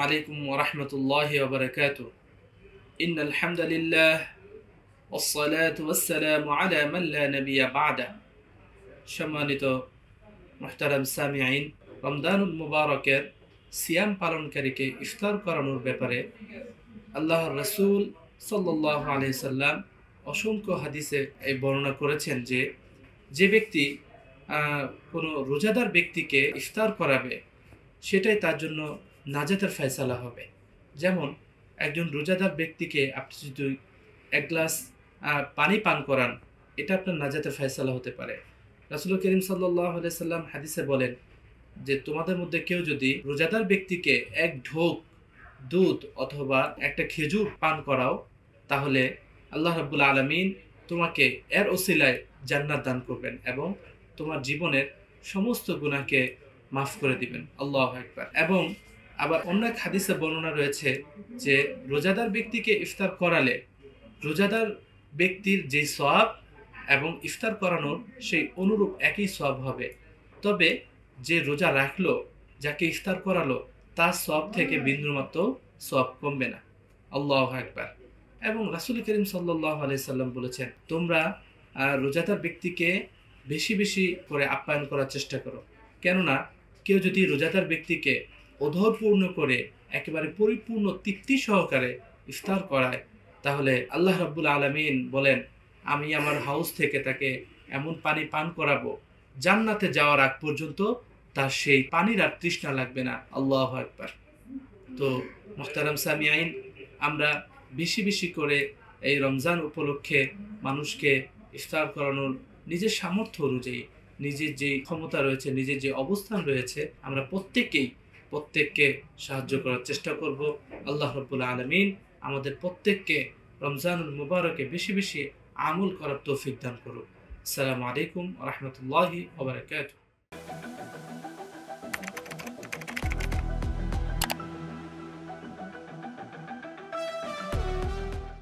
আলাইকুম ওয়া রাহমাতুল্লাহি ওয়া বারাকাতুহু। ইন্নাল হামদালিল্লাহ ওয়াসসালাতু ওয়াসসালামু আলা মান লা নাবিয়্যা বা'দা। সম্মানিত মুহতারাম সামিঈন, রমজানুল মুবারকের সিয়াম পালনকারীকে ইফতার করানোর ব্যাপারে আল্লাহর রাসূল সাল্লাল্লাহু আলাইহি সাল্লাম অসংখ্য হাদিসে এই বর্ণনা করেছেন যে যে ব্যক্তি কোনো রোজাদার ব্যক্তিকে ইফতার করাবে সেটাই তার জন্য নাজাতের ফয়সালা হবে। যেমন একজন রোজাদার ব্যক্তিকে আপনি যদি এক গ্লাস পানি পান করান, এটা আপনার নাজাতের ফয়সালা হতে পারে। রাসূল করিম সাল্লাল্লাহু আলাইহি সাল্লাম হাদিসে বলেন যে তোমাদের মধ্যে কেউ যদি রোজাদার ব্যক্তিকে এক ঢোক দুধ অথবা একটা খেজুর পান করাও, তাহলে আল্লাহ রাব্বুল আলামিন তোমাকে এর ওসিলায় জান্নাত দান করবেন এবং তোমার জীবনের সমস্ত গুনাহকে মাফ করে দিবেন। আল্লাহু আকবার। এবং আবার অন্য এক হাদিসে বর্ণনা রয়েছে যে রোজাদার ব্যক্তিকে ইফতার করালে রোজাদার ব্যক্তির যে সওয়াব এবং ইফতার করানোর সেই অনুরূপ একই সওয়াব হবে। তবে যে রোজা রাখলো, যাকে ইফতার করালো, তার সওয়াব থেকে বিন্দুমাত্র সওয়াব কমবে না। আল্লাহু আকবার। এবং রাসূল করিম সাল্লাল্লাহু আলাইহি সাল্লাম বলেছেন, তোমরা রোজাদার ব্যক্তিকে বেশি বেশি করে আপ্যায়ন করার চেষ্টা করো। কেননা কেউ যদি রোজাদার ব্যক্তিকে ওধরপূর্ণ করে একেবারে পরিপূর্ণ তৃপ্তি সহকারে ইফতার করায়, তাহলে আল্লাহ রাব্বুল আলামিন বলেন, আমি আমার হাউস থেকে তাকে এমন পানি পান করাবো, জান্নাতে যাওয়ার আগ পর্যন্ত তার সেই পানির আর তৃষ্ণা লাগবে না। আল্লাহু আকবার। তো মুহতারাম সামিঈন, আমরা বেশি বেশি করে এই রমজান উপলক্ষে মানুষকে ইফতার করানোর নিজের সামর্থ্য অনুযায়ী, নিজের যে ক্ষমতা রয়েছে, নিজের যে অবস্থান রয়েছে, আমরা প্রত্যেককে সাহায্য করার চেষ্টা করব। আল্লাহ রাব্বুল আলামিন আমাদের প্রত্যেককে রমজানুল মুবারকে বেশি বেশি আমল করার তৌফিক দান করুন। আসসালামু আলাইকুম ওয়া রাহমাতুল্লাহি ওয়া বারাকাতুহু।